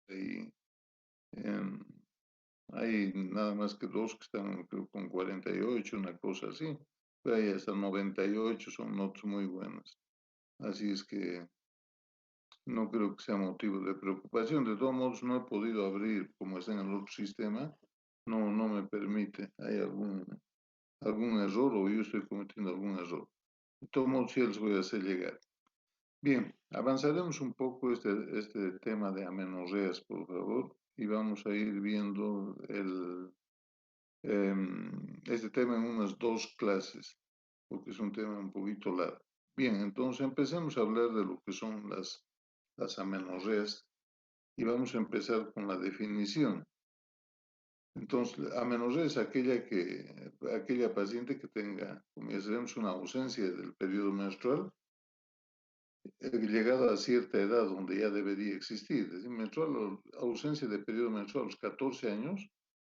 y em, hay nada más que dos que están creo, con 48, una cosa así. Pero hay hasta 98, son notas muy buenas. Así es que no creo que sea motivo de preocupación. De todos modos, no he podido abrir, como está en el otro sistema, no me permite. Hay algún error o yo estoy cometiendo algún error. De todos modos, sí les voy a hacer llegar. Bien, avanzaremos un poco este tema de amenorreas, por favor, y vamos a ir viendo este tema en unas dos clases, porque es un tema un poquito largo. Bien, entonces empecemos a hablar de lo que son las amenorreas y vamos a empezar con la definición. Entonces, amenorrea es aquella paciente que tenga, como ya sabemos, una ausencia del periodo menstrual, llegada a cierta edad donde ya debería existir. Es decir, ausencia de periodo menstrual a los 14 años,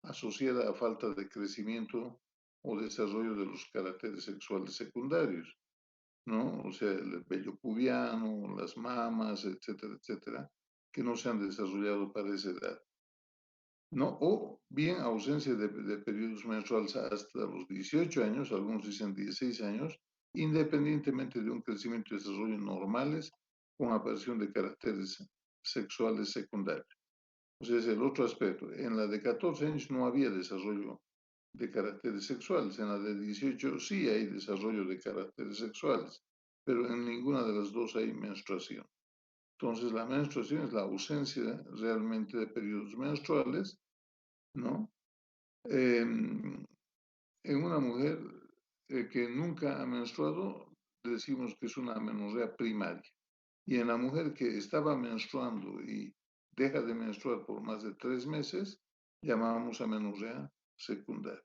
asociada a falta de crecimiento o desarrollo de los caracteres sexuales secundarios, ¿no? O sea, el vello pubiano, las mamas, etcétera, etcétera, que no se han desarrollado para esa edad. ¿No? O bien ausencia de periodos menstruales hasta los 18 años, algunos dicen 16 años, independientemente de un crecimiento y desarrollo normales con aparición de caracteres sexuales secundarios. O sea, es el otro aspecto. En la de 14 años no había desarrollo de caracteres sexuales, en la de 18 sí hay desarrollo de caracteres sexuales, pero en ninguna de las dos hay menstruación. Entonces, la menstruación es la ausencia realmente de periodos menstruales, ¿no? En una mujer que nunca ha menstruado, decimos que es una amenorrea primaria. Y en la mujer que estaba menstruando y deja de menstruar por más de 3 meses, llamamos amenorrea secundaria,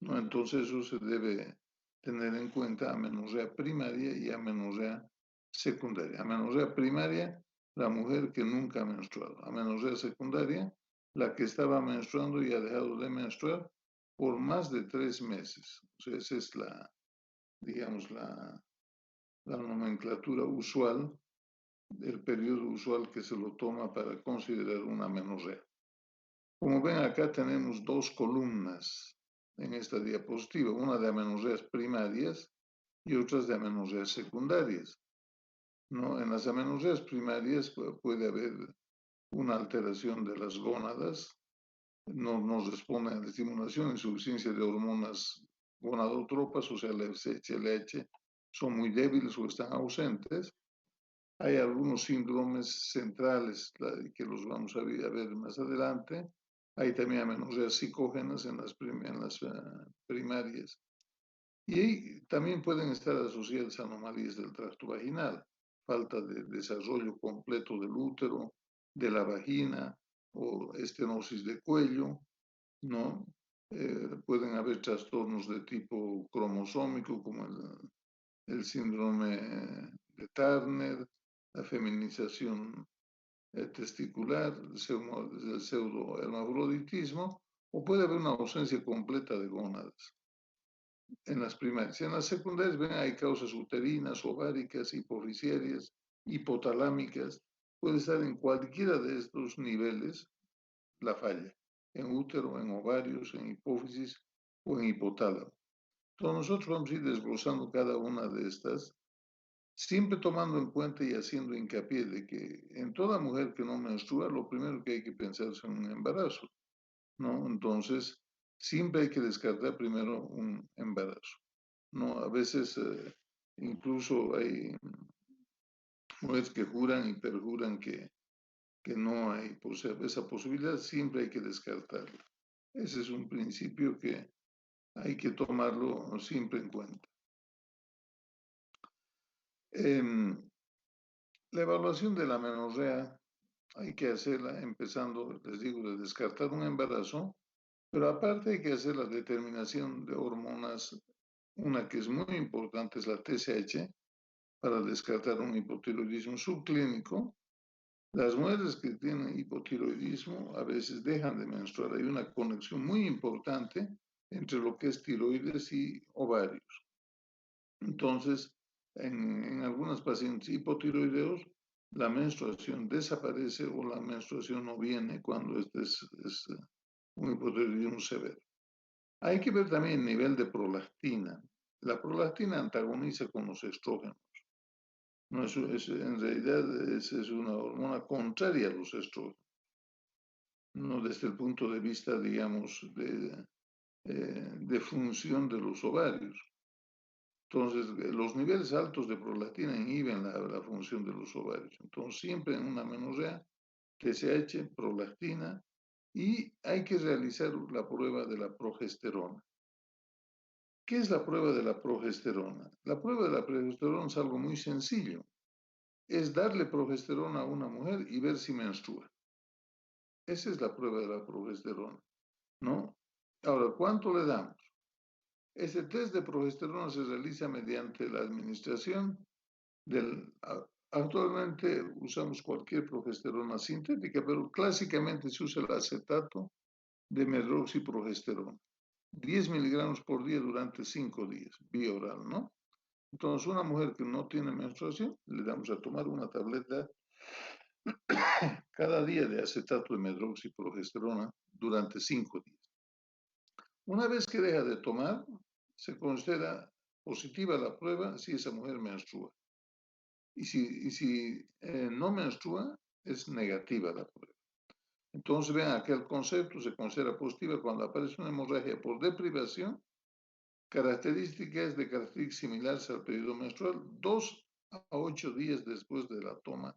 ¿no? Entonces eso se debe tener en cuenta amenorrea primaria y amenorrea secundaria. Amenorrea primaria, la mujer que nunca ha menstruado. Amenorrea secundaria, la que estaba menstruando y ha dejado de menstruar por más de 3 meses. O sea, esa es digamos, la nomenclatura usual, el periodo usual que se lo toma para considerar una amenorrea. Como ven, acá tenemos dos columnas en esta diapositiva, una de amenorreas primarias y otras de amenorreas secundarias, ¿no? En las amenorreas primarias puede haber una alteración de las gónadas, no responden a la estimulación, insuficiencia de hormonas gonadotropas, o sea, la FSH, LH, son muy débiles o están ausentes. Hay algunos síndromes centrales que los vamos a ver más adelante. Hay también amenorreas psicógenas en las primarias. Y ahí también pueden estar asociadas anomalías del tracto vaginal, falta de desarrollo completo del útero, de la vagina o estenosis de cuello, ¿no? Pueden haber trastornos de tipo cromosómico como el síndrome de Turner, la feminización testicular, el pseudohermafroditismo, o puede haber una ausencia completa de gónadas en las primarias. En las secundarias, ven, hay causas uterinas, ováricas, hipofisiarias, hipotalámicas. Puede estar en cualquiera de estos niveles la falla, en útero, en ovarios, en hipófisis o en hipotálamo. Entonces nosotros vamos a ir desglosando cada una de estas, siempre tomando en cuenta y haciendo hincapié de que en toda mujer que no menstrua, lo primero que hay que pensar es en un embarazo, ¿no? Entonces, siempre hay que descartar primero un embarazo, ¿no? A veces incluso hay mujeres que juran y perjuran que no hay esa posibilidad, siempre hay que descartarla. Ese es un principio que hay que tomarlo siempre en cuenta. La evaluación de la menorrea hay que hacerla empezando, les digo, de descartar un embarazo, pero aparte hay que hacer la determinación de hormonas. Una que es muy importante es la TSH para descartar un hipotiroidismo subclínico. Las mujeres que tienen hipotiroidismo a veces dejan de menstruar. Hay una conexión muy importante entre lo que es tiroides y ovarios. Entonces, en algunas pacientes hipotiroideos la menstruación desaparece o la menstruación no viene cuando este es un hipotiroidismo severo. Hay que ver también el nivel de prolactina. La prolactina antagoniza con los estrógenos. No en realidad es una hormona contraria a los estrógenos, no desde el punto de vista, digamos, de función de los ovarios. Entonces, los niveles altos de prolactina inhiben la función de los ovarios. Entonces, siempre en una menorrea, TSH, prolactina, y hay que realizar la prueba de la progesterona. ¿Qué es la prueba de la progesterona? La prueba de la progesterona es algo muy sencillo. Es darle progesterona a una mujer y ver si menstrua. Esa es la prueba de la progesterona, ¿no? Ahora, ¿cuánto le damos? Ese test de progesterona se realiza mediante la administración del... Actualmente usamos cualquier progesterona sintética, pero clásicamente se usa el acetato de medroxiprogesterona. 10 miligramos por día durante 5 días, vía oral, ¿no? Entonces, una mujer que no tiene menstruación, le damos a tomar una tableta cada día de acetato de medroxiprogesterona durante 5 días. Una vez que deja de tomar, se considera positiva la prueba si esa mujer menstrua. Y si no menstrua, es negativa la prueba. Entonces, vean, aquel concepto se considera positiva cuando aparece una hemorragia por deprivación, características de características similares al periodo menstrual, 2 a 8 días después de la toma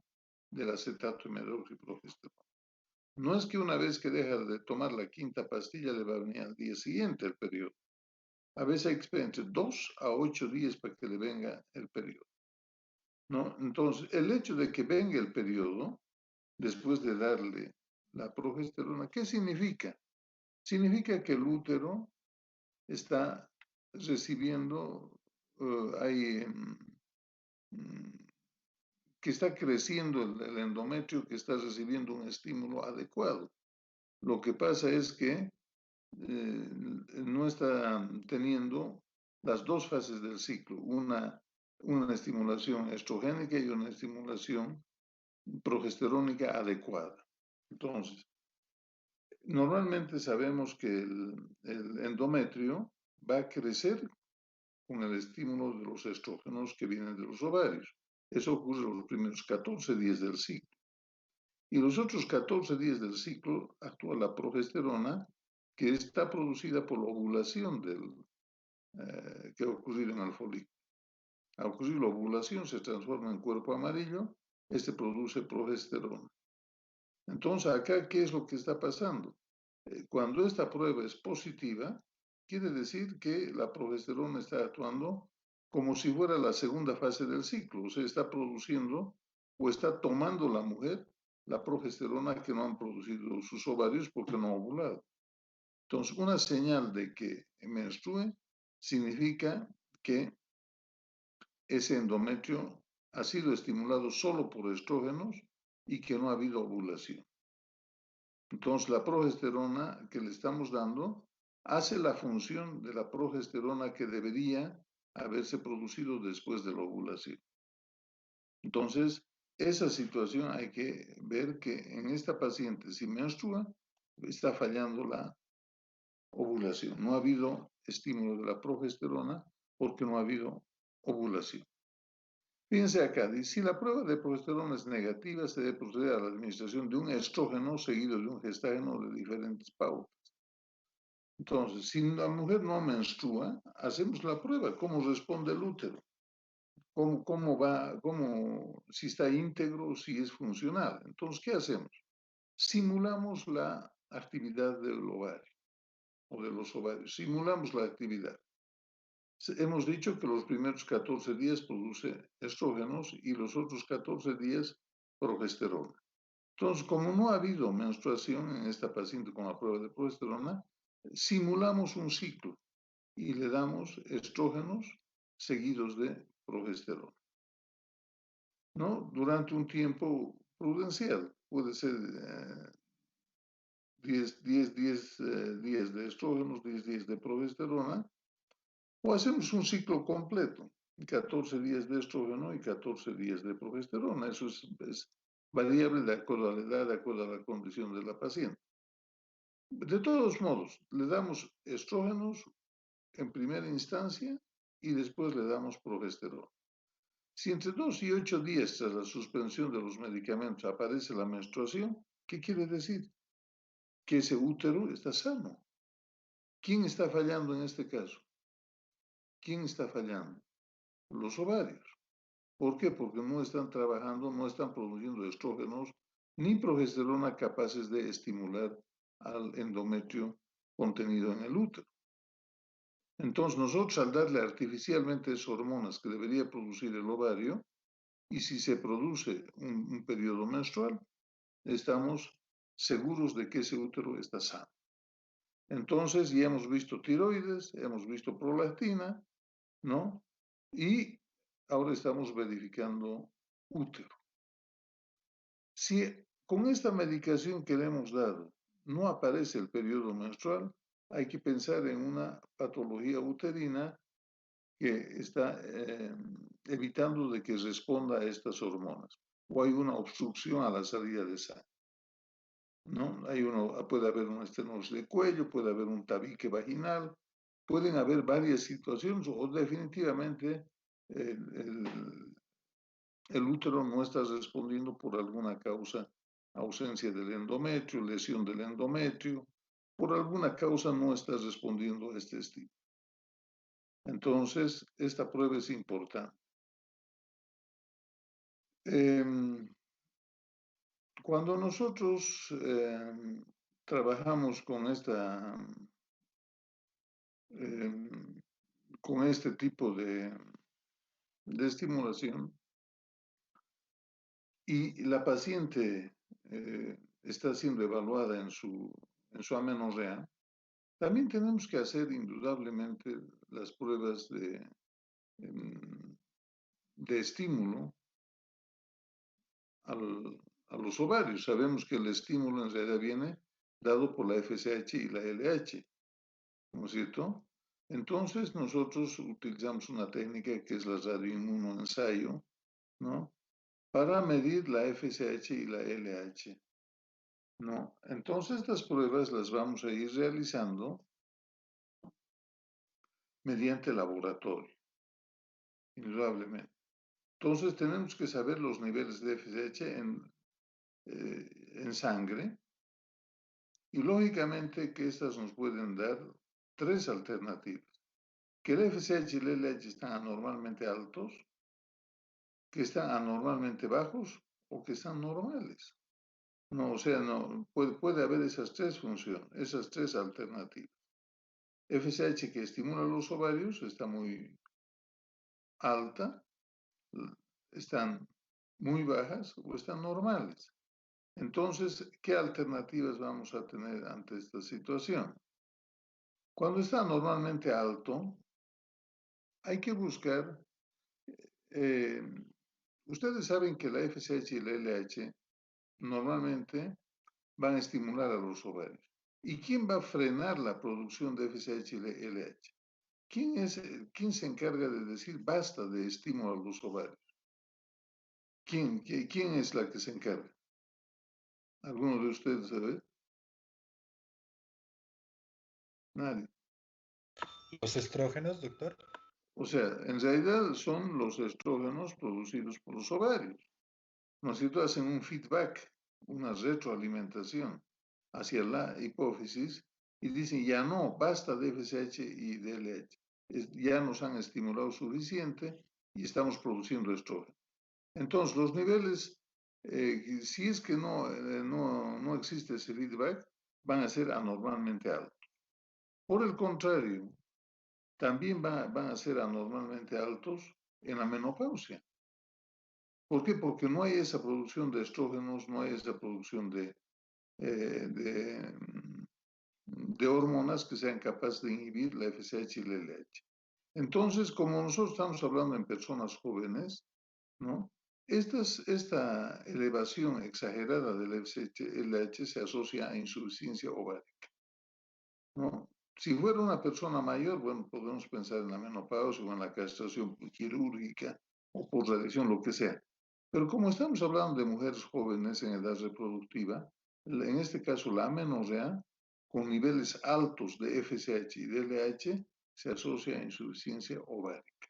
del acetato de medroxiprogesterona. No es que una vez que deja de tomar la quinta pastilla le va a venir al día siguiente el periodo. A veces hay que esperar entre 2 a 8 días para que le venga el periodo, ¿no? Entonces, el hecho de que venga el periodo, después de darle la progesterona, ¿qué significa? Significa que el útero está recibiendo, que está creciendo el endometrio, que está recibiendo un estímulo adecuado. Lo que pasa es que no está teniendo las dos fases del ciclo, una estimulación estrogénica y una estimulación progesterónica adecuada. Entonces, normalmente sabemos que el endometrio va a crecer con el estímulo de los estrógenos que vienen de los ovarios. Eso ocurre los primeros 14 días del ciclo. Y los otros 14 días del ciclo actúa la progesterona, que está producida por la ovulación que ha ocurrido en el folículo. Al ocurrir la ovulación se transforma en cuerpo amarillo, este produce progesterona. Entonces, acá, ¿qué es lo que está pasando? Cuando esta prueba es positiva, quiere decir que la progesterona está actuando como si fuera la segunda fase del ciclo, o sea, está produciendo o está tomando la mujer la progesterona que no han producido sus ovarios porque no ha ovulado. Entonces, una señal de que menstrue significa que ese endometrio ha sido estimulado solo por estrógenos y que no ha habido ovulación. Entonces, la progesterona que le estamos dando hace la función de la progesterona que debería haberse producido después de la ovulación. Entonces, esa situación hay que ver que en esta paciente, si menstrua, está fallando la ovulación. No ha habido estímulo de la progesterona porque no ha habido ovulación. Fíjense acá, si la prueba de progesterona es negativa, se debe proceder a la administración de un estrógeno seguido de un gestágeno de diferentes pautas. Entonces, si la mujer no menstrua, hacemos la prueba, cómo responde el útero, cómo va, si está íntegro, si es funcional. Entonces, ¿qué hacemos? Simulamos la actividad del ovario o de los ovarios, simulamos la actividad. Hemos dicho que los primeros 14 días produce estrógenos y los otros 14 días progesterona. Entonces, como no ha habido menstruación en esta paciente con la prueba de progesterona, simulamos un ciclo y le damos estrógenos seguidos de progesterona, ¿no? Durante un tiempo prudencial, puede ser 10 días de estrógenos, 10 días de progesterona, o hacemos un ciclo completo. 14 días de estrógeno y 14 días de progesterona. Eso es variable de acuerdo a la edad, de acuerdo a la condición de la paciente. De todos modos, le damos estrógenos en primera instancia y después le damos progesterona. Si entre 2 y 8 días tras la suspensión de los medicamentos aparece la menstruación, ¿qué quiere decir? Que ese útero está sano. ¿Quién está fallando en este caso? ¿Quién está fallando? Los ovarios. ¿Por qué? Porque no están trabajando, no están produciendo estrógenos ni progesterona capaces de estimular al endometrio contenido en el útero. Entonces nosotros al darle artificialmente esas hormonas que debería producir el ovario, y si se produce un periodo menstrual, estamos seguros de que ese útero está sano. Entonces ya hemos visto tiroides, hemos visto prolactina, ¿no? Y ahora estamos verificando útero. Si con esta medicación que le hemos dado no aparece el periodo menstrual, hay que pensar en una patología uterina que está evitando de que responda a estas hormonas. O hay una obstrucción a la salida de sangre, ¿no? Puede haber una estenosis de cuello, puede haber un tabique vaginal, pueden haber varias situaciones o definitivamente el útero no está respondiendo por alguna causa, ausencia del endometrio, lesión del endometrio, por alguna causa no está respondiendo a este estímulo. Entonces, esta prueba es importante. Cuando nosotros trabajamos con este tipo de estimulación y la paciente está siendo evaluada en su amenorrea, también tenemos que hacer indudablemente las pruebas de estímulo a los ovarios. Sabemos que el estímulo en realidad viene dado por la FSH y la LH, ¿no es cierto? Entonces nosotros utilizamos una técnica que es la radioinmunoensayo, ¿no? Para medir la FSH y la LH, ¿no? Entonces estas pruebas las vamos a ir realizando mediante laboratorio, indudablemente. Entonces tenemos que saber los niveles de FSH en sangre y lógicamente que estas nos pueden dar tres alternativas. Que el FSH y el LH están anormalmente altos, que están anormalmente bajos o que están normales. No, o sea, no, puede haber esas tres funciones, esas tres alternativas. FSH que estimula los ovarios está muy alta, están muy bajas o están normales. Entonces, ¿qué alternativas vamos a tener ante esta situación? Cuando está normalmente alto, hay que buscar, ustedes saben que la FSH y la LH normalmente van a estimular a los ovarios. ¿Y quién va a frenar la producción de FSH y LH? ¿Quién se encarga de decir basta de estímulo a los ovarios? ¿Quién es la que se encarga? ¿Alguno de ustedes sabe? Nadie. ¿Los estrógenos, doctor? O sea, en realidad son los estrógenos producidos por los ovarios. ¿No es cierto? Hacen un feedback, una retroalimentación hacia la hipófisis y dicen, ya no, basta de FSH y de LH. Ya nos han estimulado suficiente y estamos produciendo estrógeno. Entonces, los niveles, si es que no existe ese feedback, van a ser anormalmente altos. Por el contrario, también van a ser anormalmente altos en la menopausia. ¿Por qué? Porque no hay esa producción de estrógenos, no hay esa producción de hormonas que sean capaces de inhibir la FSH y la LH. Entonces, como nosotros estamos hablando en personas jóvenes, ¿no? Esta elevación exagerada del FSH-LH se asocia a insuficiencia ovárica, ¿no? Si fuera una persona mayor, bueno, podemos pensar en la menopausia o en la castración quirúrgica o por radiación, lo que sea. Pero como estamos hablando de mujeres jóvenes en edad reproductiva, en este caso la amenorrea, con niveles altos de FSH y DLH, se asocia a insuficiencia ovárica.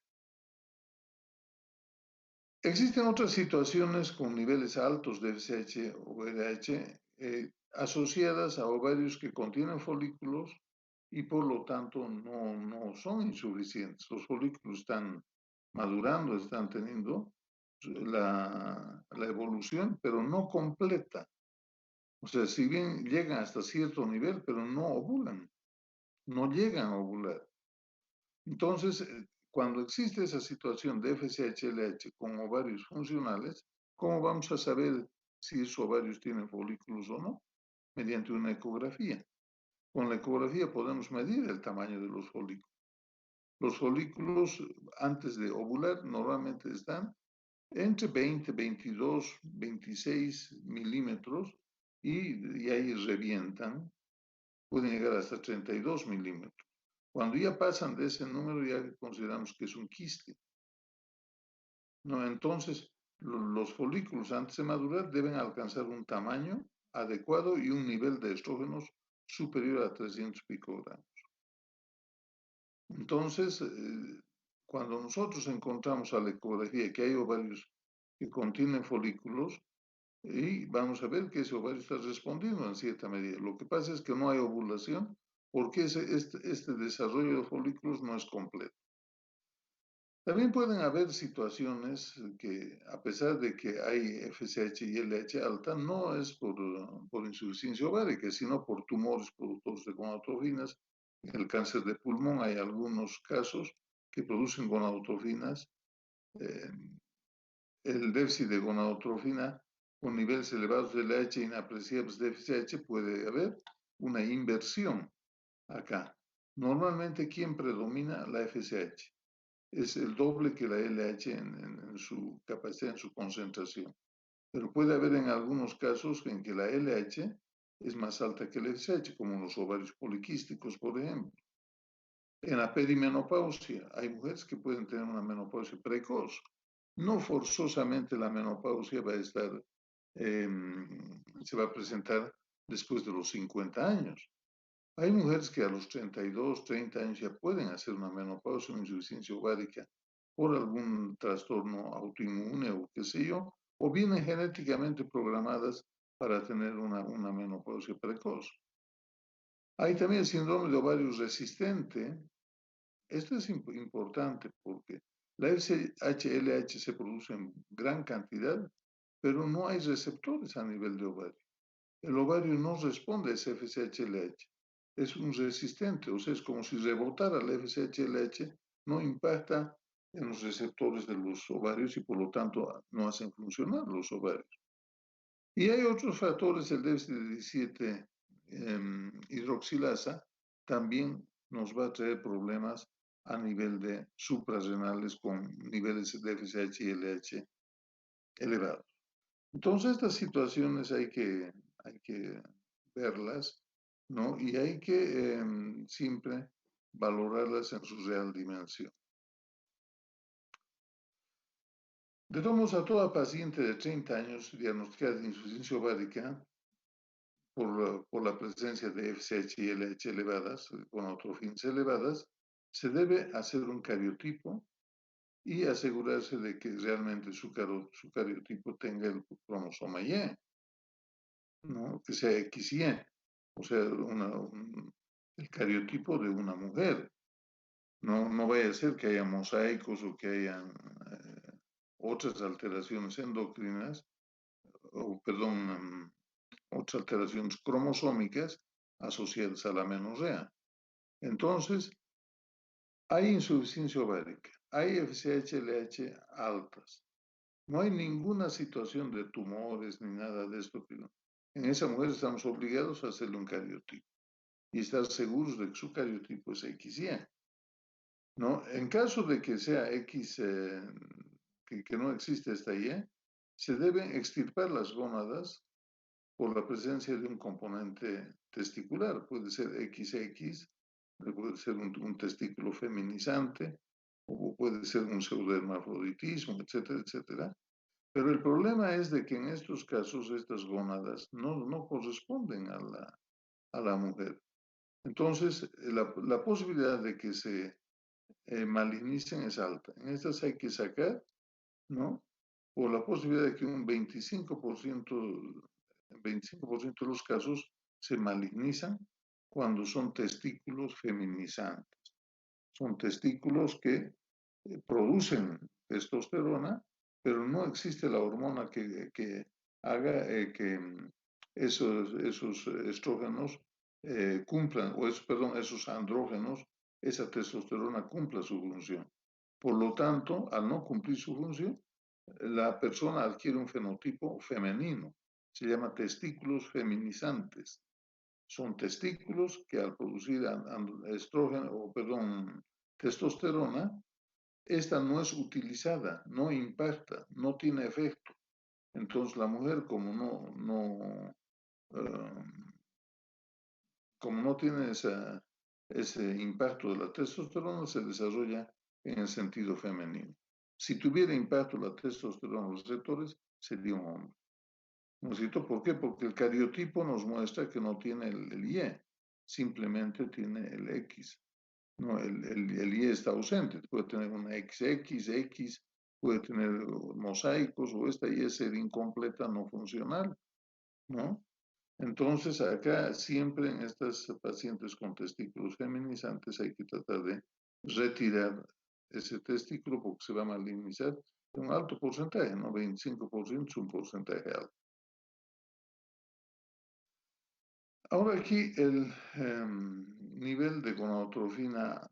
Existen otras situaciones con niveles altos de FSH o VDH asociadas a ovarios que contienen folículos y por lo tanto no son insuficientes. Los folículos están madurando, están teniendo la evolución, pero no completa. O sea, si bien llegan hasta cierto nivel, pero no ovulan, no llegan a ovular. Entonces, cuando existe esa situación de FSH-LH con ovarios funcionales, ¿cómo vamos a saber si esos ovarios tienen folículos o no? Mediante una ecografía. Con la ecografía podemos medir el tamaño de los folículos. Los folículos antes de ovular normalmente están entre 20, 22, 26 milímetros y ahí revientan, pueden llegar hasta 32 milímetros. Cuando ya pasan de ese número, ya consideramos que es un quiste. ¿No? Entonces, los folículos antes de madurar deben alcanzar un tamaño adecuado y un nivel de estrógenos superior a 300 picogramos. Entonces, cuando nosotros encontramos a la ecografía que hay ovarios que contienen folículos, y vamos a ver que ese ovario está respondiendo en cierta medida. Lo que pasa es que no hay ovulación porque este desarrollo de folículos no es completo. También pueden haber situaciones que, a pesar de que hay FSH y LH alta, no es por insuficiencia ovárica, sino por tumores productores de gonadotrofinas. En el cáncer de pulmón hay algunos casos que producen gonadotrofinas. El déficit de gonadotrofina con niveles elevados de LH inapreciables de FSH puede haber una inversión acá. Normalmente, ¿quién predomina? La FSH. Es el doble que la LH en su capacidad, en su concentración. Pero puede haber en algunos casos en que la LH es más alta que el FSH, como en los ovarios poliquísticos, por ejemplo. En la perimenopausia, hay mujeres que pueden tener una menopausia precoz. No forzosamente la menopausia va a estar, se va a presentar después de los 50 años. Hay mujeres que a los 32, 30 años ya pueden hacer una menopausia, una insuficiencia ovárica por algún trastorno autoinmune o qué sé yo, o vienen genéticamente programadas para tener una menopausia precoz. Hay también el síndrome de ovario resistente. Esto es importante porque la FSH-LH se produce en gran cantidad, pero no hay receptores a nivel de ovario. El ovario no responde a ese FSH-LH. Es un resistente, o sea, es como si rebotara la FSH-LH, no impacta en los receptores de los ovarios y por lo tanto no hacen funcionar los ovarios. Y hay otros factores, el déficit de 17 hidroxilasa también nos va a traer problemas a nivel de suprarrenales con niveles de FSH y LH elevados. Entonces, estas situaciones hay que verlas, ¿no? Y hay que siempre valorarlas en su real dimensión. De todos modos, a toda paciente de 30 años diagnosticada de insuficiencia ovárica por la presencia de FSH y LH elevadas, con autofinas elevadas, se debe hacer un cariotipo y asegurarse de que realmente su cariotipo tenga el cromosoma Y, ¿no? Que sea XY, o sea, el cariotipo de una mujer. No vaya a ser que haya mosaicos o que hayan otras alteraciones endocrinas, o perdón, otras alteraciones cromosómicas asociadas a la menorrea. Entonces, hay insuficiencia ovárica, hay FSH-LH altas. No hay ninguna situación de tumores ni nada de esto. En esa mujer estamos obligados a hacerle un cariotipo y estar seguros de que su cariotipo es XY. ¿No? En caso de que sea X, que no existe esta Y, se deben extirpar las gónadas por la presencia de un componente testicular. Puede ser XX, puede ser un testículo feminizante, o puede ser un pseudohermafroditismo, etcétera, etcétera. Pero el problema es de que en estos casos estas gónadas no corresponden a la mujer. Entonces, la posibilidad de que se malignicen es alta. En estas hay que sacar, ¿no? Por la posibilidad de que un 25% de los casos se malignizan cuando son testículos feminizantes. Son testículos que producen testosterona, pero no existe la hormona que haga que esos estrógenos cumplan, perdón, esos andrógenos, esa testosterona cumpla su función. Por lo tanto, al no cumplir su función, la persona adquiere un fenotipo femenino. Se llama testículos feminizantes. Son testículos que al producir estrógeno, o perdón, testosterona, esta no es utilizada, no impacta, no tiene efecto. Entonces la mujer, como no tiene ese impacto de la testosterona, se desarrolla en el sentido femenino. Si tuviera impacto la testosterona en los receptores, sería un hombre. ¿No es cierto? ¿Por qué? Porque el cariotipo nos muestra que no tiene el Y, simplemente tiene el X. No, el Y está ausente, puede tener una XX, puede tener mosaicos, o esta Y ser incompleta, no funcional, ¿no? Entonces, acá siempre en estas pacientes con testículos feminizantes hay que tratar de retirar ese testículo porque se va a malignizar un alto porcentaje, ¿no? 25% es un porcentaje alto. Ahora aquí el nivel de gonadotrofina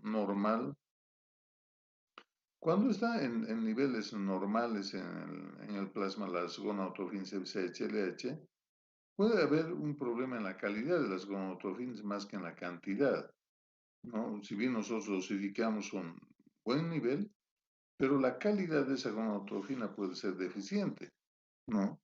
normal, cuando está en niveles normales en el plasma, las gonadotrofinas FSH-LH, puede haber un problema en la calidad de las gonadotrofinas más que en la cantidad, ¿no? Si bien nosotros dosificamos un buen nivel, pero la calidad de esa gonadotrofina puede ser deficiente, ¿no?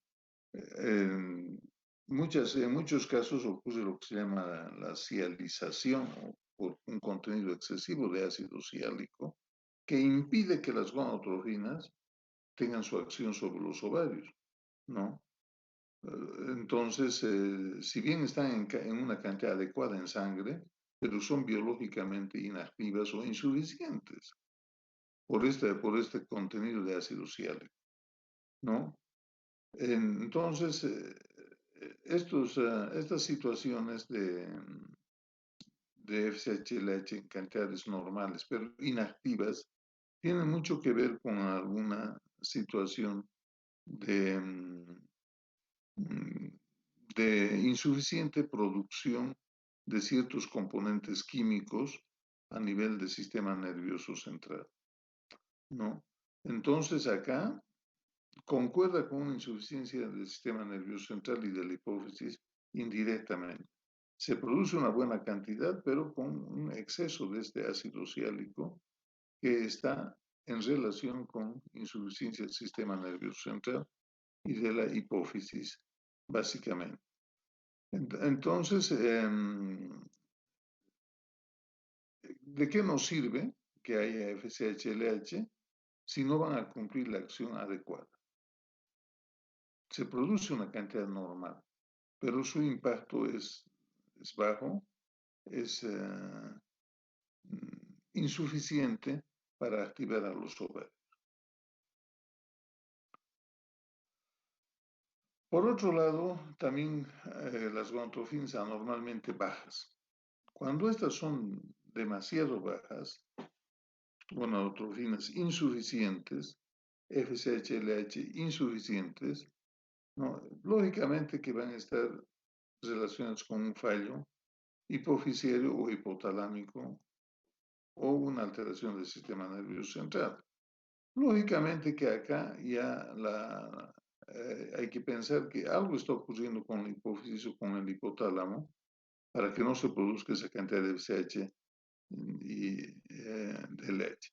En muchos casos ocurre lo que se llama la sialización, o por un contenido excesivo de ácido siálico, que impide que las gonadotrofinas tengan su acción sobre los ovarios, ¿no? Entonces, si bien están en una cantidad adecuada en sangre, pero son biológicamente inactivas o insuficientes por este contenido de ácido siálico, ¿no? Entonces, estas situaciones de FSH-LH en cantidades normales, pero inactivas, tienen mucho que ver con alguna situación de, de insuficiente producción de ciertos componentes químicos a nivel del sistema nervioso central, ¿no? Entonces acá concuerda con una insuficiencia del sistema nervioso central y de la hipófisis indirectamente. Se produce una buena cantidad, pero con un exceso de este ácido siálico que está en relación con insuficiencia del sistema nervioso central y de la hipófisis, básicamente. Entonces, ¿de qué nos sirve que haya FSH-LH si no van a cumplir la acción adecuada? Se produce una cantidad normal, pero su impacto es bajo, es insuficiente para activar a los ovarios. Por otro lado, también las gonadotrofinas anormalmente bajas. Cuando estas son demasiado bajas, gonadotrofinas insuficientes, FSH-LH insuficientes, ¿no? Lógicamente que van a estar relacionadas con un fallo hipofisiario o hipotalámico o una alteración del sistema nervioso central. Lógicamente que acá ya hay que pensar que algo está ocurriendo con la hipófisis o con el hipotálamo para que no se produzca esa cantidad de FSH y de LH.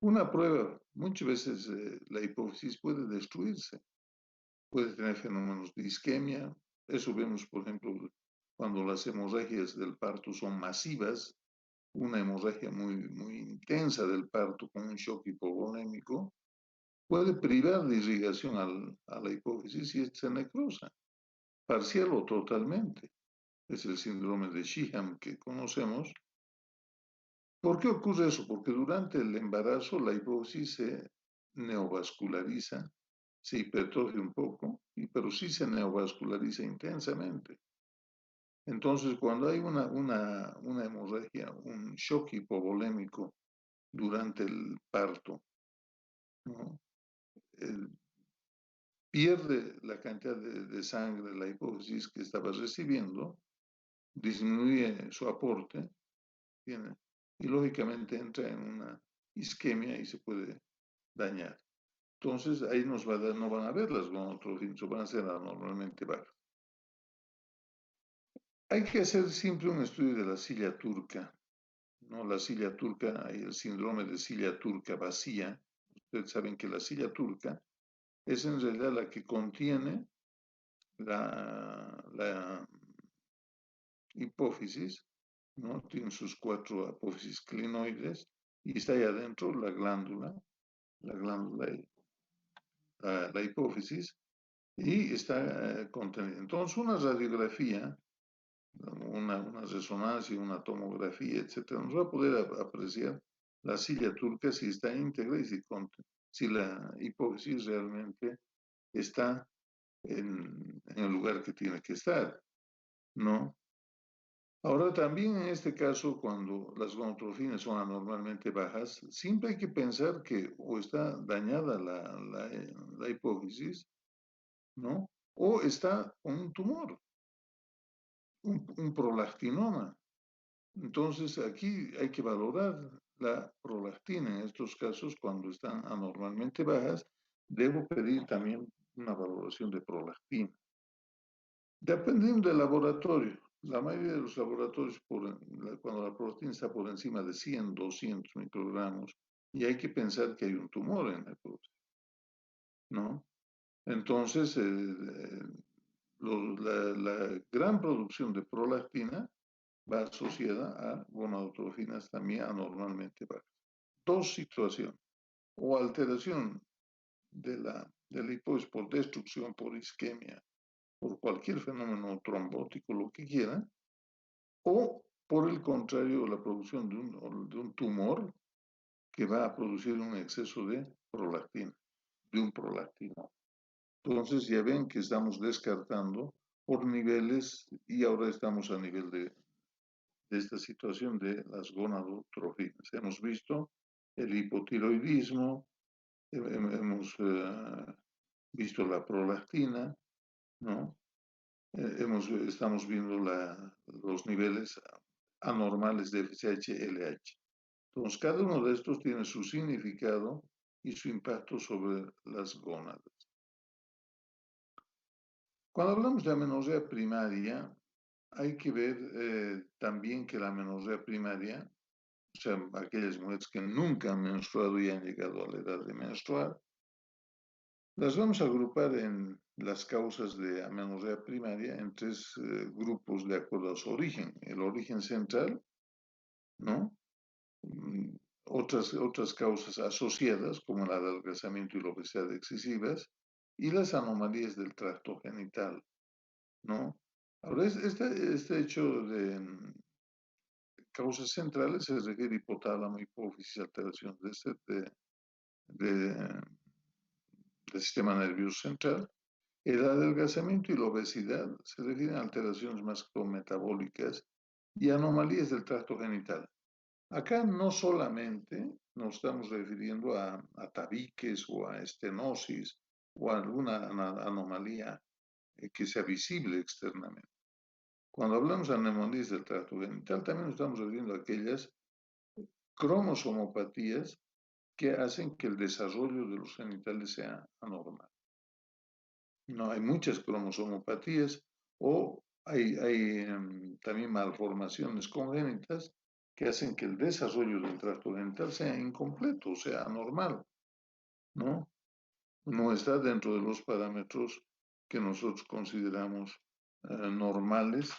Una prueba, muchas veces la hipófisis puede destruirse, puede tener fenómenos de isquemia. Eso vemos, por ejemplo, cuando las hemorragias del parto son masivas, una hemorragia muy intensa del parto con un shock hipovolémico, puede privar de irrigación a la hipófisis y se necrosa, parcial o totalmente. Es el síndrome de Sheehan que conocemos. ¿Por qué ocurre eso? Porque durante el embarazo la hipófisis se neovasculariza, se hipertrofia un poco, pero sí se neovasculariza intensamente. Entonces, cuando hay una hemorragia, un shock hipovolémico durante el parto, ¿no? Pierde la cantidad de sangre, la hipófisis que estaba recibiendo, disminuye su aporte, ¿tiene? Y lógicamente entra en una isquemia y se puede dañar. Entonces ahí no van a ver las gonotrofinas, van a ser anormalmente bajas. Hay que hacer siempre un estudio de la silla turca, ¿no? La silla turca, hay el síndrome de silla turca vacía. Ustedes saben que la silla turca es en realidad la que contiene la hipófisis, ¿no? Tiene sus 4 apófisis clinoides y está ahí adentro la glándula, la hipófisis, y está contenida. Entonces, una radiografía, una resonancia, una tomografía, etcétera, nos va a poder apreciar la silla turca si está íntegra y si la hipófisis realmente está en el lugar que tiene que estar, ¿no? Ahora también en este caso, cuando las gonotrofinas son anormalmente bajas, siempre hay que pensar que o está dañada la hipófisis, ¿no? O está con un tumor, un prolactinoma. Entonces aquí hay que valorar la prolactina. En estos casos, cuando están anormalmente bajas, debo pedir también una valoración de prolactina. Dependiendo del laboratorio, la mayoría de los laboratorios, cuando la prolactina está por encima de 100, 200 microgramos, y hay que pensar que hay un tumor en la hipófisis, ¿no? Entonces, la gran producción de prolactina va asociada a gonadotrofinas también anormalmente bajas. Dos situaciones, o alteración de la hipófisis por destrucción, por isquemia, por cualquier fenómeno trombótico, lo que quieran, o por el contrario, la producción de un tumor que va a producir un exceso de prolactina, de un prolactino. Entonces ya ven que estamos descartando por niveles y ahora estamos a nivel de esta situación de las gonadotrofinas. Hemos visto el hipotiroidismo, hemos visto la prolactina, ¿no? Estamos viendo los niveles anormales de FSH-LH. Entonces, cada uno de estos tiene su significado y su impacto sobre las gónadas. Cuando hablamos de amenorrea primaria, hay que ver también que la amenorrea primaria, o sea, aquellas mujeres que nunca han menstruado y han llegado a la edad de menstruar, las vamos a agrupar en las causas de amenorrea primaria en 3 grupos de acuerdo a su origen. El origen central, ¿no? Otras causas asociadas, como el adelgazamiento y la obesidad excesivas, y las anomalías del tracto genital, ¿no? Ahora, este hecho de causas centrales se refiere hipotálamo, hipófisis, alteración del sistema nervioso central. El adelgazamiento y la obesidad se refieren a alteraciones mascrometabólicas y anomalías del tracto genital. Acá no solamente nos estamos refiriendo a tabiques o a estenosis o a alguna anomalía que sea visible externamente. Cuando hablamos de anomalías del tracto genital, también nos estamos refiriendo a aquellas cromosomopatías que hacen que el desarrollo de los genitales sea anormal. No, hay muchas cromosomopatías o hay también malformaciones congénitas que hacen que el desarrollo del tracto genital sea incompleto, o sea, anormal, ¿no? No está dentro de los parámetros que nosotros consideramos normales,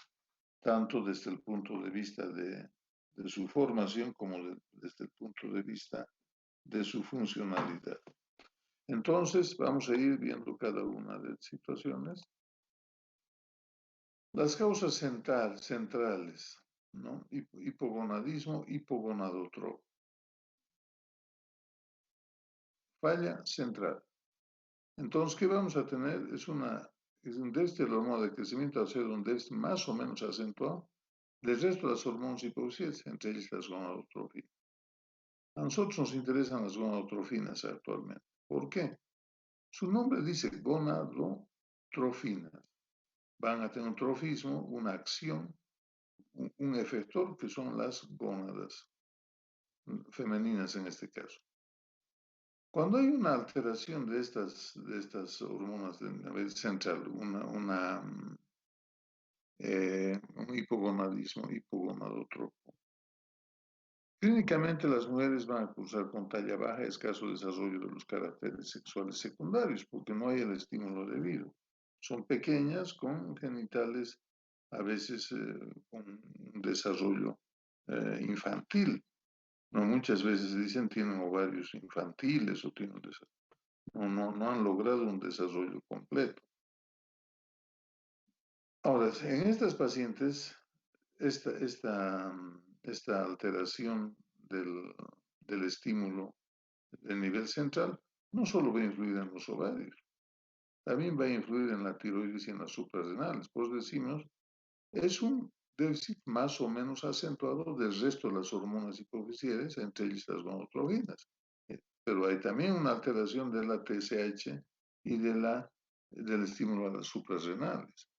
tanto desde el punto de vista de de su formación como desde el punto de vista de su funcionalidad. Entonces, vamos a ir viendo cada una de las situaciones. Las causas centrales, ¿no? Hipogonadismo, hipogonadotropo. Falla central. Entonces, ¿qué vamos a tener? Es un déficit de la hormona de crecimiento, al ser un déficit más o menos acentuado del resto de las hormonas hipofisales, entre ellas las gonadotrofinas. A nosotros nos interesan las gonadotrofinas actualmente. ¿Por qué? Su nombre dice gonadotrofinas. Van a tener un trofismo, una acción, un efector, que son las gónadas femeninas en este caso. Cuando hay una alteración de estas hormonas de nivel central, un hipogonadismo, hipogonadotropo, clínicamente las mujeres van a cursar con talla baja, escaso desarrollo de los caracteres sexuales secundarios, porque no hay el estímulo debido. Son pequeñas con genitales a veces con un desarrollo infantil. No, muchas veces dicen tienen ovarios infantiles o tienen no han logrado un desarrollo completo. Ahora, en estas pacientes, esta alteración del estímulo del nivel central no solo va a influir en los ovarios, también va a influir en la tiroides y en las suprarrenales. Pues decimos, es un déficit más o menos acentuado del resto de las hormonas hipofisales, entre ellas las gonadotrofinas. Pero hay también una alteración de la TSH y del estímulo a las suprarrenales,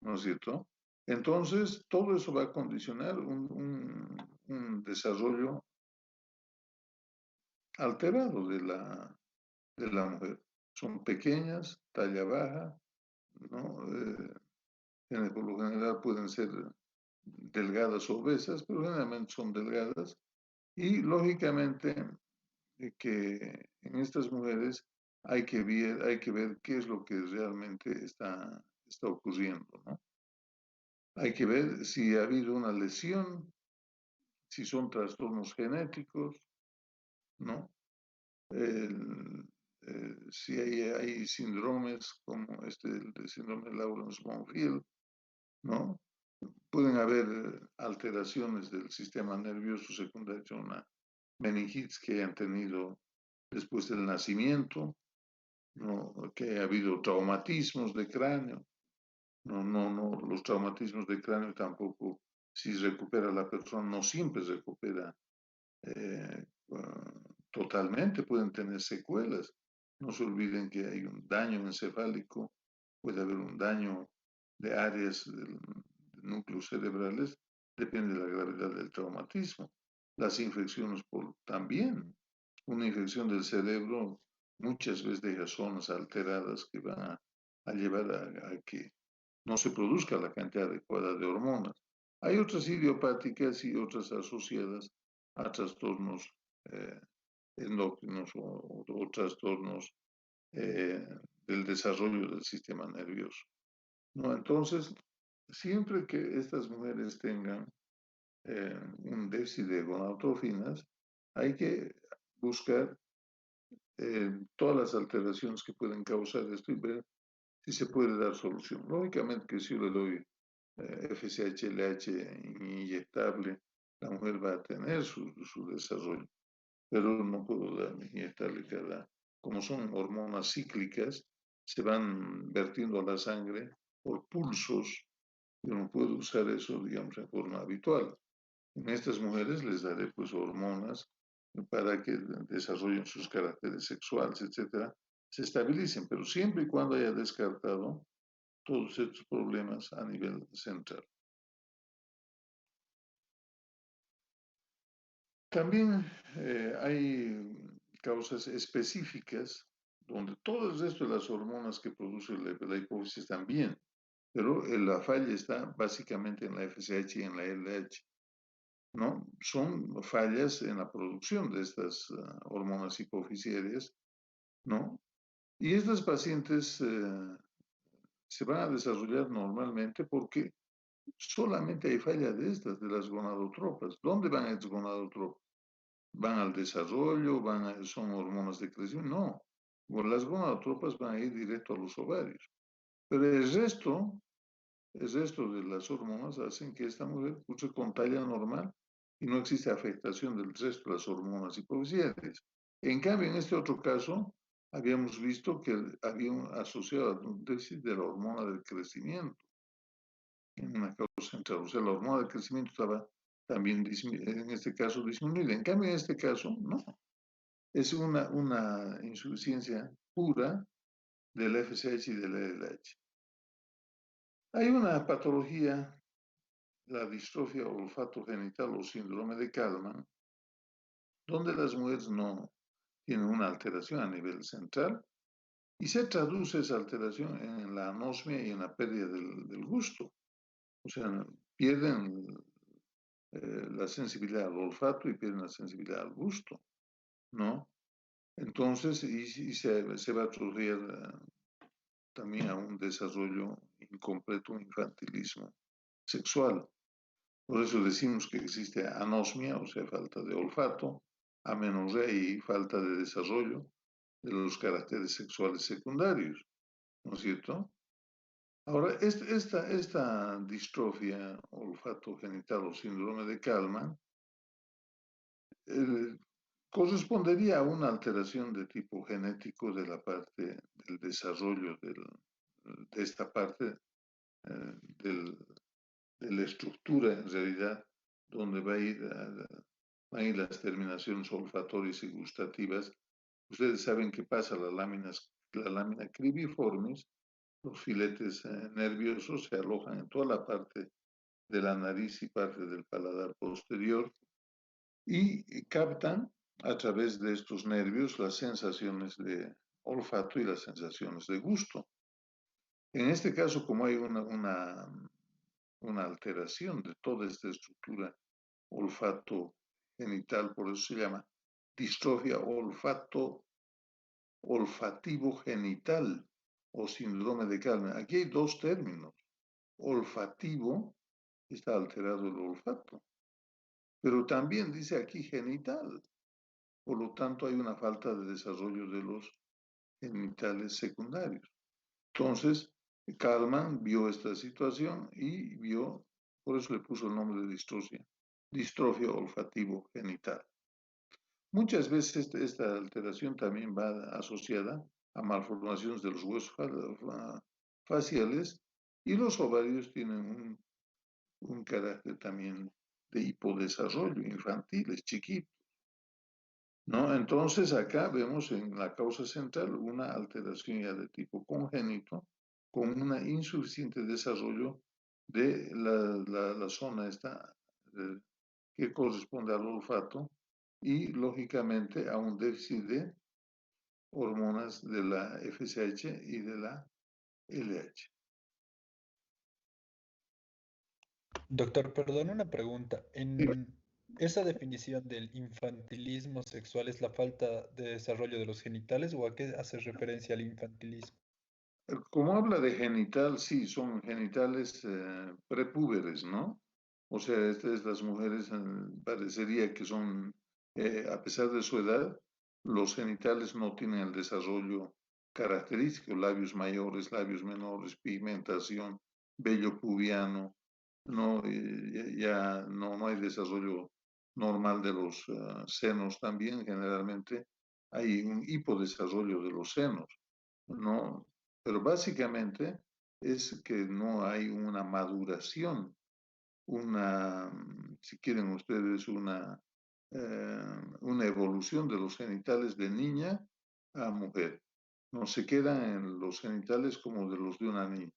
¿no es cierto? Entonces, todo eso va a condicionar un desarrollo alterado de la mujer. Son pequeñas, talla baja, ¿no? Por lo general pueden ser delgadas o obesas, pero generalmente son delgadas. Y lógicamente que en estas mujeres hay que ver qué es lo que realmente está ocurriendo, ¿no? Hay que ver si ha habido una lesión, si son trastornos genéticos, ¿no? Si hay síndromes como el síndrome de Lawrence-Bonfield, ¿no? Pueden haber alteraciones del sistema nervioso secundario, una meningitis que hayan tenido después del nacimiento, ¿no? Que ha habido traumatismos de cráneo. No, los traumatismos de cráneo tampoco, si recupera la persona, no siempre recupera totalmente, pueden tener secuelas. No se olviden que hay un daño encefálico, puede haber un daño de áreas de núcleos cerebrales, depende de la gravedad del traumatismo. Las infecciones también. Una infección del cerebro muchas veces deja zonas alteradas que van a llevar a que no se produzca la cantidad adecuada de hormonas. Hay otras idiopáticas y otras asociadas a trastornos endócrinos o trastornos del desarrollo del sistema nervioso, ¿no? Entonces, siempre que estas mujeres tengan un déficit de gonadotrofinas, hay que buscar todas las alteraciones que pueden causar esto y ver si se puede dar solución. Lógicamente que si yo le doy FSH, LH inyectable, la mujer va a tener su desarrollo, pero no puedo inyectarle como son hormonas cíclicas, se van vertiendo a la sangre por pulsos, yo no puedo usar eso, digamos, en forma habitual. En estas mujeres les daré pues hormonas para que desarrollen sus caracteres sexuales, etcétera, se estabilicen, pero siempre y cuando haya descartado todos estos problemas a nivel central. También hay causas específicas donde todo el resto de las hormonas que produce la hipófisis están bien, pero la falla está básicamente en la FSH y en la LH, ¿no? Son fallas en la producción de estas hormonas hipofisiarias, ¿no? Y estas pacientes se van a desarrollar normalmente porque solamente hay falla de estas, de las gonadotropas. ¿Dónde van estas gonadotropas? ¿Van al desarrollo? ¿Son hormonas de crecimiento? No. Bueno, las gonadotropas van a ir directo a los ovarios. Pero el resto de las hormonas hacen que esta mujer pulse con talla normal y no existe afectación del resto de las hormonas hipofisiales. En cambio, en este otro caso, habíamos visto que había asociado un déficit de la hormona del crecimiento en una causa central. O sea, la hormona del crecimiento estaba también, en este caso, disminuida. En cambio, en este caso, no. Es una insuficiencia pura del FSH y del LH. Hay una patología, la distrofia olfato-genital o síndrome de Kallmann, donde las mujeres no tienen una alteración a nivel central y se traduce esa alteración en la anosmia y en la pérdida del gusto. O sea, pierden la sensibilidad al olfato y pierden la sensibilidad al gusto, ¿no? Entonces, y se va a traducir también a un desarrollo incompleto, un infantilismo sexual. Por eso decimos que existe anosmia, o sea, falta de olfato, amenorrea y falta de desarrollo de los caracteres sexuales secundarios, ¿no es cierto? Ahora, esta distrofia olfato-genital o síndrome de Kallmann correspondería a una alteración de tipo genético de la parte del desarrollo de esta parte del, de la estructura, en realidad, donde van a ir las terminaciones olfatorias y gustativas. Ustedes saben que pasa la lámina cribiformis, los filetes nerviosos se alojan en toda la parte de la nariz y parte del paladar posterior y captan a través de estos nervios las sensaciones de olfato y las sensaciones de gusto. En este caso, como hay una alteración de toda esta estructura olfato genital, por eso se llama distrofia olfativo genital o síndrome de Kallmann. Aquí hay dos términos. Olfativo, está alterado el olfato, pero también dice aquí genital. Por lo tanto, hay una falta de desarrollo de los genitales secundarios. Entonces, Kallmann vio esta situación y vio, por eso le puso el nombre de distrofia olfativo genital. Muchas veces esta alteración también va asociada a malformaciones de los huesos faciales y los ovarios tienen un carácter también de hipodesarrollo infantil, es chiquito, ¿no? Entonces acá vemos en la causa central una alteración ya de tipo congénito con un insuficiente desarrollo de la zona esta que corresponde al olfato y lógicamente a un déficit de hormonas de la FSH y de la LH. Doctor, perdón, una pregunta. Sí, En esa definición del infantilismo sexual, ¿es la falta de desarrollo de los genitales o a qué hace referencia al infantilismo? como habla de genital, sí, son genitales prepúberes, ¿no? O sea, las mujeres parecería que son, a pesar de su edad, los genitales no tienen el desarrollo característico, labios mayores, labios menores, pigmentación, vello pubiano, no, ya no hay desarrollo normal de los senos también, generalmente hay un hipodesarrollo de los senos, ¿no? Pero básicamente es que no hay una maduración, si quieren ustedes, una evolución de los genitales de niña a mujer. No se quedan en los genitales como de los de una niña.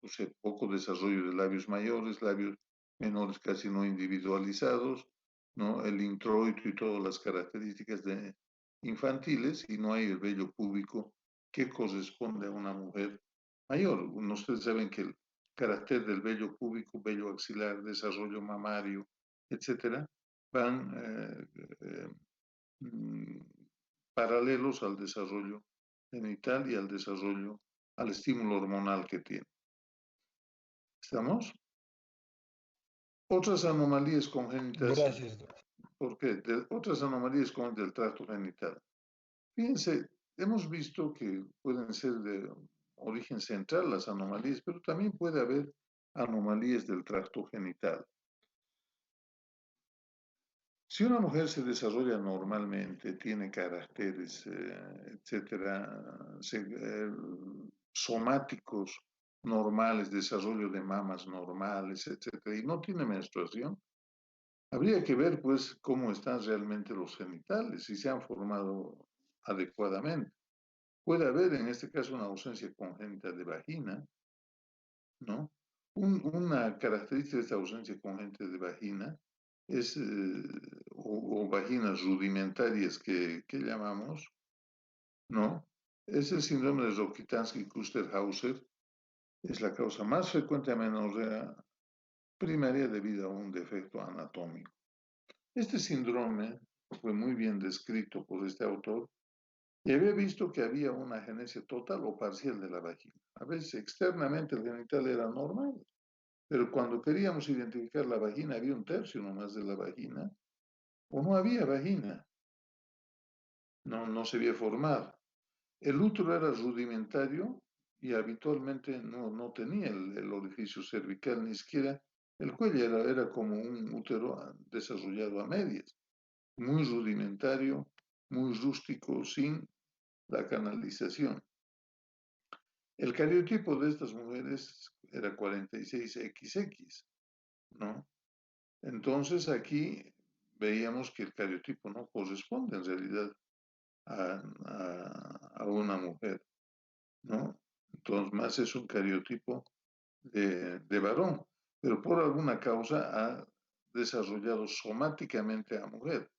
O sea, poco desarrollo de labios mayores, labios menores casi no individualizados, ¿no? El introito y todas las características infantiles y no hay el vello púbico que corresponde a una mujer mayor. Ustedes saben que el carácter del vello púbico, vello axilar, desarrollo mamario, etcétera, van mm, paralelos al desarrollo genital y al desarrollo, al estímulo hormonal que tiene. ¿Estamos? Otras anomalías congénitas, Gracias, doctor. ¿por qué? Otras anomalías del tracto genital. Fíjense, hemos visto que pueden ser de origen central las anomalías, pero también puede haber anomalías del tracto genital. Si una mujer se desarrolla normalmente, tiene caracteres, etcétera, somáticos normales, desarrollo de mamas normales, etcétera, y no tiene menstruación, habría que ver, pues, cómo están realmente los genitales, si se han formado adecuadamente. Puede haber, en este caso, una ausencia congénita de vagina, ¿no? Una característica de esta ausencia congénita de vagina es, o vaginas rudimentarias que llamamos, ¿no? Es el síndrome de Rokitansky-Kuster-Hauser, es la causa más frecuente de amenorrea primaria debido a un defecto anatómico. Este síndrome fue muy bien descrito por este autor y había visto que había una agenesia total o parcial de la vagina. A veces externamente el genital era normal, pero cuando queríamos identificar la vagina había un tercio nomás de la vagina o no había vagina, no se había formado. El útero era rudimentario y habitualmente no tenía el orificio cervical, ni siquiera el cuello, era como un útero desarrollado a medias, muy rudimentario, muy rústico, sin la canalización. El cariotipo de estas mujeres era 46XX, ¿no? Entonces aquí veíamos que el cariotipo no corresponde en realidad a una mujer, ¿no? Entonces más es un cariotipo de varón, pero por alguna causa ha desarrollado somáticamente a mujer.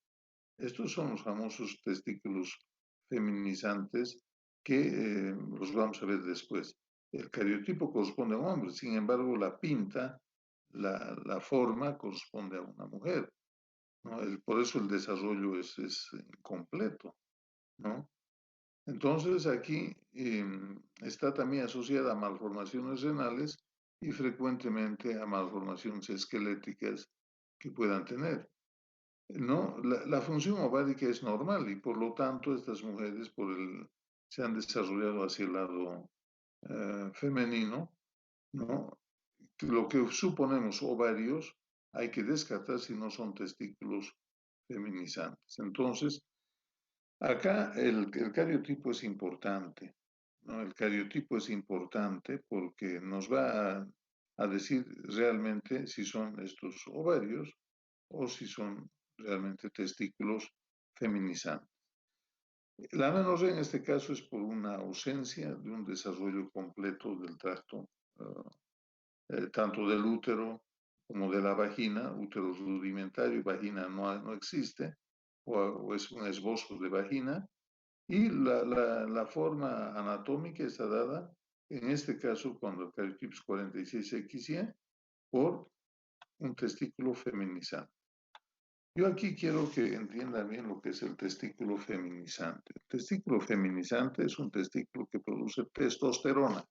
Estos son los famosos testículos feminizantes que los vamos a ver después. El cariotipo corresponde a un hombre, sin embargo, la pinta, la forma corresponde a una mujer, ¿no? Por eso el desarrollo es incompleto, ¿no? Entonces aquí está también asociada a malformaciones renales y frecuentemente a malformaciones esqueléticas que puedan tener. No, la función ovárica es normal y por lo tanto estas mujeres se han desarrollado hacia el lado femenino, ¿no? Lo que suponemos ovarios hay que descartar si no son testículos feminizantes. Entonces, acá el cariotipo es importante, ¿no? El cariotipo es importante porque nos va a decir realmente si son estos ovarios o si son realmente testículos feminizantes. La amenorrea en este caso es por una ausencia de un desarrollo completo del tracto, tanto del útero como de la vagina, útero rudimentario, vagina no existe, o es un esbozo de vagina, y la forma anatómica está dada, en este caso, cuando el cariotipo es 46XY, por un testículo feminizante. Yo aquí quiero que entiendan bien lo que es el testículo feminizante. El testículo feminizante es un testículo que produce testosterona,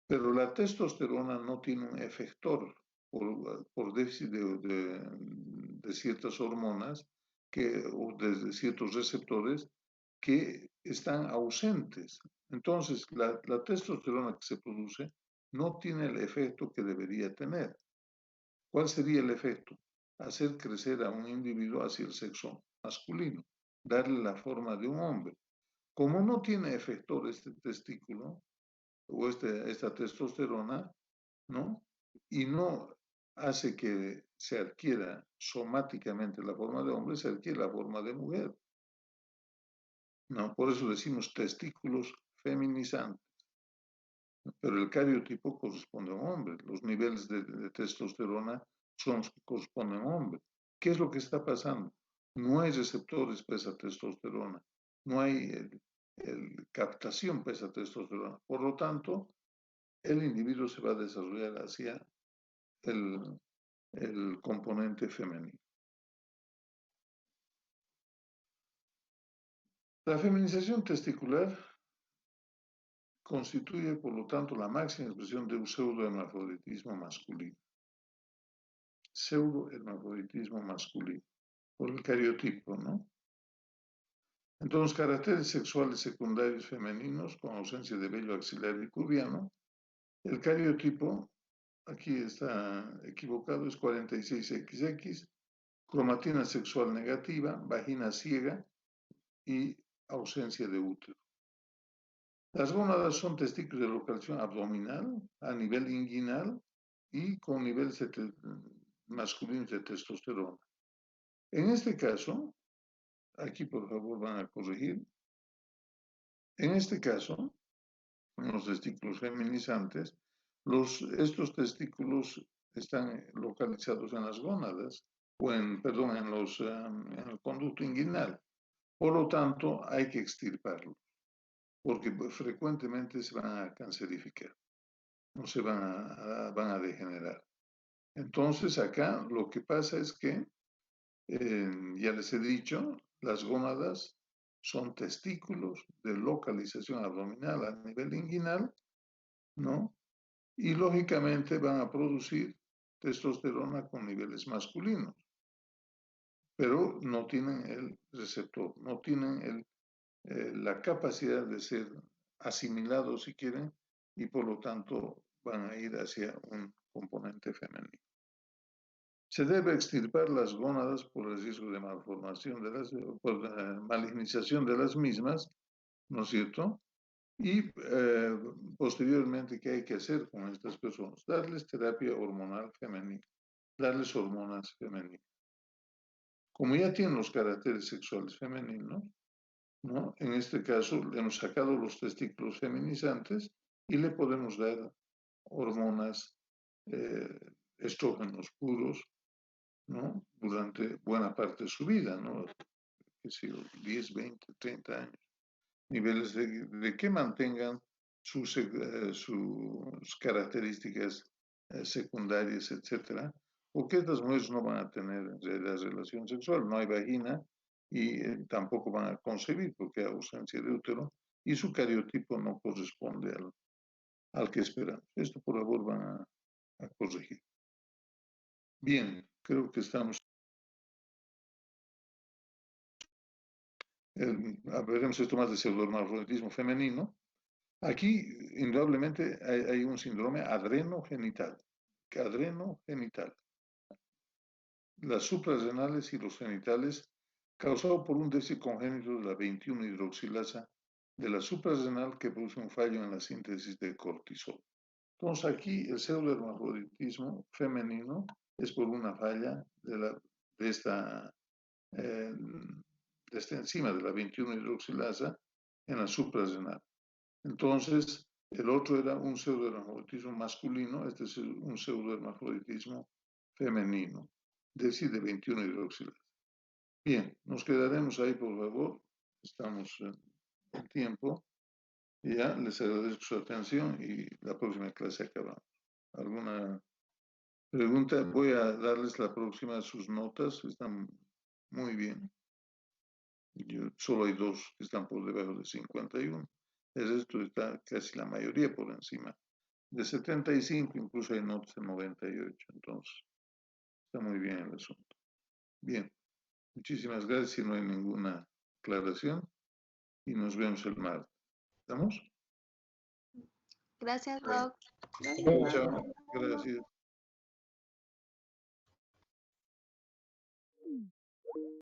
pero la testosterona no tiene un efector por déficit de ciertas hormonas o de ciertos receptores que están ausentes. Entonces, la testosterona que se produce no tiene el efecto que debería tener. ¿Cuál sería el efecto? Hacer crecer a un individuo hacia el sexo masculino, darle la forma de un hombre. Como no tiene efector este testículo o esta testosterona, ¿no? Y no hace que se adquiera somáticamente la forma de hombre, se adquiere la forma de mujer, ¿no? Por eso decimos testículos feminizantes. Pero el cariotipo corresponde a un hombre. Los niveles de testosterona son los que corresponden a un hombre. ¿Qué es lo que está pasando? No hay receptores para esa testosterona, no hay captación para esa testosterona. Por lo tanto, el individuo se va a desarrollar hacia el componente femenino. La feminización testicular constituye, por lo tanto, la máxima expresión de un pseudohermafroditismo masculino. pseudohermafroditismo masculino, por el cariotipo, ¿no? Entonces, caracteres sexuales secundarios femeninos con ausencia de vello axilar y pubiano. El cariotipo, aquí está equivocado, es 46XX, cromatina sexual negativa, vagina ciega y ausencia de útero. Las gónadas son testículos de localización abdominal, a nivel inguinal y con niveles masculinos de testosterona. En este caso, aquí por favor van a corregir, en este caso, en los testículos feminizantes, estos testículos están localizados en las gónadas, o en el conducto inguinal. Por lo tanto, hay que extirparlos, porque frecuentemente se van a cancerificar, no se van a degenerar. Entonces, acá lo que pasa es que, ya les he dicho, las gónadas son testículos de localización abdominal a nivel inguinal, ¿no? Y lógicamente van a producir testosterona con niveles masculinos, pero no tienen el receptor, no tienen la capacidad de ser asimilados, si quieren, y por lo tanto van a ir hacia un componente femenino. Se debe extirpar las gónadas por el riesgo de malformación por malignización de las mismas, ¿no es cierto? Y posteriormente, ¿qué hay que hacer con estas personas? Darles terapia hormonal femenina, darles hormonas femeninas. Como ya tienen los caracteres sexuales femeninos, ¿no? En este caso, le hemos sacado los testículos feminizantes y le podemos dar hormonas, estrógenos puros, ¿no? Durante buena parte de su vida, ¿no? Que si 10, 20, 30 años. Niveles de que mantengan sus características secundarias, etcétera, porque estas mujeres no van a tener en realidad relación sexual, no hay vagina y tampoco van a concebir porque hay ausencia de útero y su cariotipo no corresponde al que esperamos. Esto por favor van a corregir. Bien, creo que estamos. Veremos esto más de pseudohermafroditismo femenino. Aquí, indudablemente, hay un síndrome adrenogenital. Las suprarrenales y los genitales, causado por un déficit congénito de la 21-hidroxilasa de la suprarrenal que produce un fallo en la síntesis de cortisol. Entonces, aquí el pseudohermafroditismo femenino es por una falla de esta enzima de la 21-hidroxilasa en la suprarrenal. Entonces, el otro era un pseudohermafroditismo masculino, este es un pseudohermafroditismo femenino, decir de 21 hidroxilasa. Bien, nos quedaremos ahí, por favor. Estamos en tiempo. Ya, les agradezco su atención y la próxima clase acabamos. ¿Alguna pregunta? Voy a darles la próxima sus notas, están muy bien. Solo hay 2 que están por debajo de 51. El resto está casi la mayoría por encima de 75, incluso hay notas de 98. Entonces, está muy bien el asunto. Bien, muchísimas gracias. Si no hay ninguna aclaración, y nos vemos el martes. ¿Estamos? Gracias, Doc. Chao. Gracias.